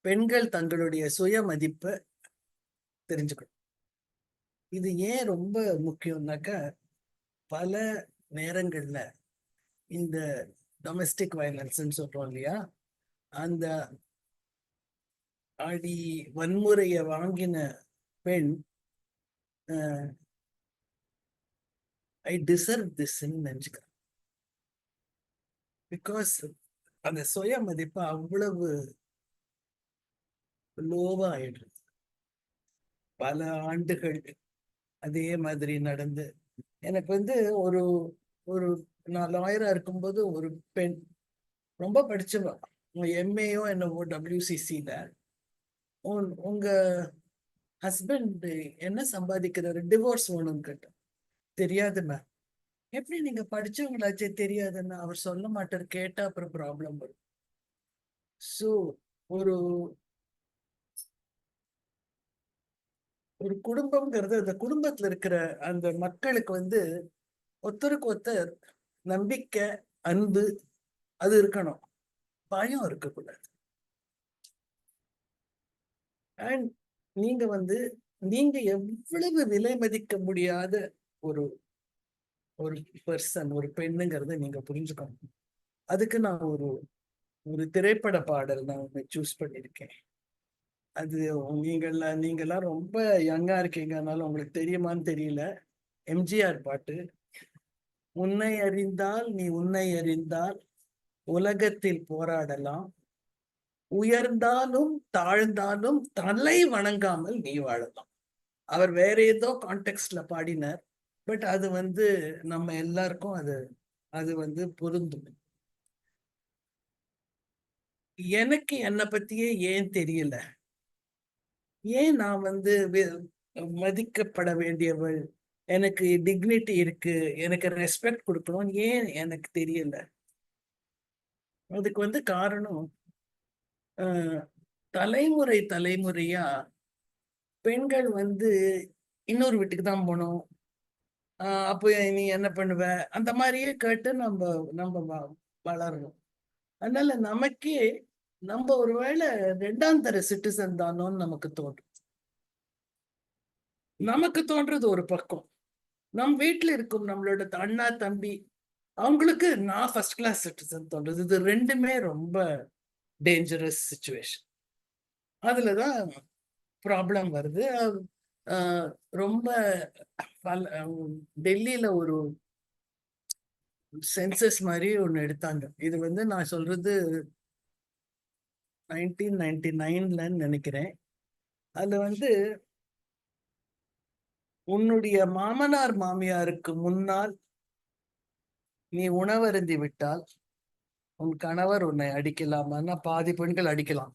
பெண்கள் தங்களுடைய சுய மதிப்பை தெரிஞ்சுக்கணும். இது ஏன் ரொம்ப முக்கியம்னாக்கா, பல நேரங்கள்ல இந்த டொமெஸ்டிக் வயலன்ஸ்ன்னு சொல்றோம் இல்லையா, அந்த அடி வன்முறையை வாங்கின பெண் ஐ டிசர்வ் திஸ்ன்னு நினைச்சுக்கிறேன். பிகாஸ் அந்த சுய மதிப்பு அவ்வளவு லோவா ஆயிடுது. பல ஆண்டுகள் அதே மாதிரி நடந்து எனக்கு ஒரு ஒரு நான் லாயரா இருக்கும்போது ஒரு பெண் ரொம்ப படிச்சவா, எம்ஏயோ என்னவோ WCCல, உங்க ஹஸ்பண்ட் என்ன சம்பாதிக்கிறாரு, டிவோர்ஸ் வேணும்னு கேட்டேன். தெரியாது மேம். எப்படி நீங்க படிச்சவங்களாச்சே தெரியாதுன்னு? அவர் சொல்ல மாட்டார், கேட்டா அப்புறம் ப்ராப்ளம் வரும். ஸோ ஒரு ஒரு குடும்பம்ங்கிறது அந்த குடும்பத்துல இருக்கிற அந்த மக்களுக்கு ஒருத்தருக்கு ஒருத்தர் நம்பிக்கை, அன்பு அது இருக்கணும், பயம் இருக்கக்கூடாது. அண்ட் நீங்க நீங்க எவ்வளவு விலை மதிக்க முடியாத ஒரு ஒரு பர்சன், ஒரு பெண்ணுங்கிறத நீங்க புரிஞ்சுக்கணும். அதுக்கு நான் ஒரு ஒரு திரைப்பட பாடல் நான் ஒண்ணு சூஸ் பண்ணியிருக்கேன். அது நீங்கெல்லாம் ரொம்ப யங்கா இருக்கீங்கனால உங்களுக்கு தெரியுமான்னு தெரியல. எம்ஜிஆர் பாட்டு. உன்னை அறிந்தால் நீ உன்னை அறிந்தால் உலகத்தில் போராடலாம், உயர்ந்தாலும் தாழ்ந்தாலும் தலை வணங்காமல் நீ வாழலாம். அவர் வேற ஏதோ கான்டெக்ட்ல பாடினார். பட் அது நம்ம எல்லாருக்கும் அது அது பொருந்தும். எனக்கு என்னை பத்தியே ஏன் தெரியல, ஏன் நான் மதிக்கப்பட வேண்டியவள், எனக்கு டிக்னிட்டி இருக்கு, எனக்கு ரெஸ்பெக்ட் கொடுக்கணும், ஏன் எனக்கு தெரியல. அதுக்கு காரணம் தலைமுறை தலைமுறையா பெண்கள் இன்னொரு வீட்டுக்கு தான் போகணும், அப்போ நீ என்ன பண்ணுவ, அந்த மாதிரியே கேட்டு நம்ம நம்ம வளரணும். அதனால நமக்கே நம்ம ஒருவேளை ரெண்டாம் தர சிட்டிசன் தானோன்னு நமக்கு தோன்றது ஒரு பக்கம். நம் வீட்டுல இருக்கும் நம்மளோட அண்ணா தம்பி அவங்களுக்கு நான் ஃபர்ஸ்ட் கிளாஸ் சிட்டிசன் தோன்றது. இது ரெண்டுமே ரொம்ப டேஞ்சரஸ் சிச்சுவேஷன். அதுலதான் ப்ராப்ளம் வருது. ரொம்ப டெல்லியில ஒரு சென்சஸ் மாதிரி ஒண்ணு எடுத்தாங்க. இது நான் சொல்றது 1999ல நினைக்கிறேன். அதுல உன்னுடைய மாமனார் மாமியாருக்கு முன்னால் நீ உணவருந்தி விட்டால் உன் கணவர் உன்னை அடிக்கலாமான்னா பாதி பெண்கள் அடிக்கலாம்.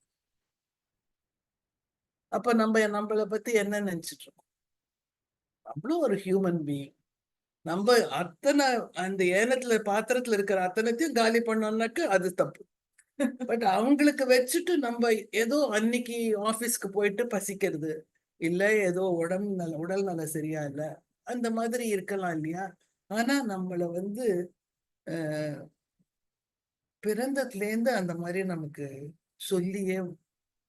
அப்ப நம்மளை பத்தி என்ன நினைச்சிட்டு இருக்கோம்? நம்மளும் ஒரு ஹியூமன் பீயிங். நம்ம அத்தனை அந்த ஏனத்துல பாத்திரத்துல இருக்கிற அத்தனைத்தையும் காலி பண்ணோம்னாக்க அது தப்பு. பட் அவங்களுக்கு வச்சுட்டு நம்ம ஏதோ அன்னைக்கு ஆபீஸ்க்கு போயிட்டு பசிக்கிறது இல்ல, ஏதோ உடல் நல சரியா இல்ல, அந்த மாதிரி இருக்கலாம் இல்லையா? ஆனா நம்மள பிறந்ததுல இருந்து அந்த மாதிரி நமக்கு சொல்லியே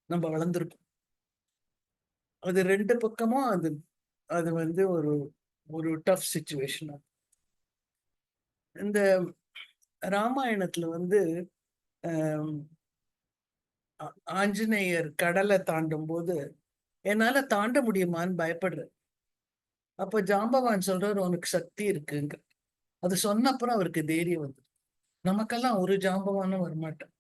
நம்ம வளர்ந்துருக்கோம். அது ரெண்டு பக்கமும் அது அது ஒரு ஒரு டஃப் சிச்சுவேஷன். இந்த ராமாயணத்துல ஆஞ்சநேயர் கடலை தாண்டும் போது என்னால தாண்ட முடியுமான்னு பயப்படுறேன். அப்ப ஜாம்பவான் சொல்றாரு, உனக்கு சக்தி இருக்குங்க. அது சொன்ன அப்புறம் அவருக்கு தைரியம் வந்து. நமக்கெல்லாம் ஒரு ஜாம்பவானும் வரமாட்டேன்.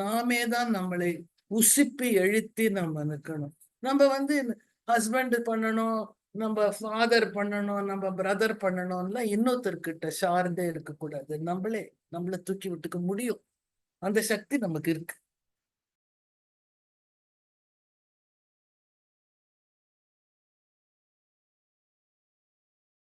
நாமே தான் நம்மளை உசுப்பி எழுத்தி நம்ம நிற்கணும். நம்ம ஹஸ்பண்ட் பண்ணணும், நம்ம ஃபாதர் பண்ணணும், நம்ம பிரதர் பண்ணணும்ல இன்னொருத்தர்கிட்ட சார்ந்தே இருக்கக்கூடாது. நம்மளை தூக்கி விட்டுக்க முடியும். அந்த சக்தி நமக்கு இருக்கு.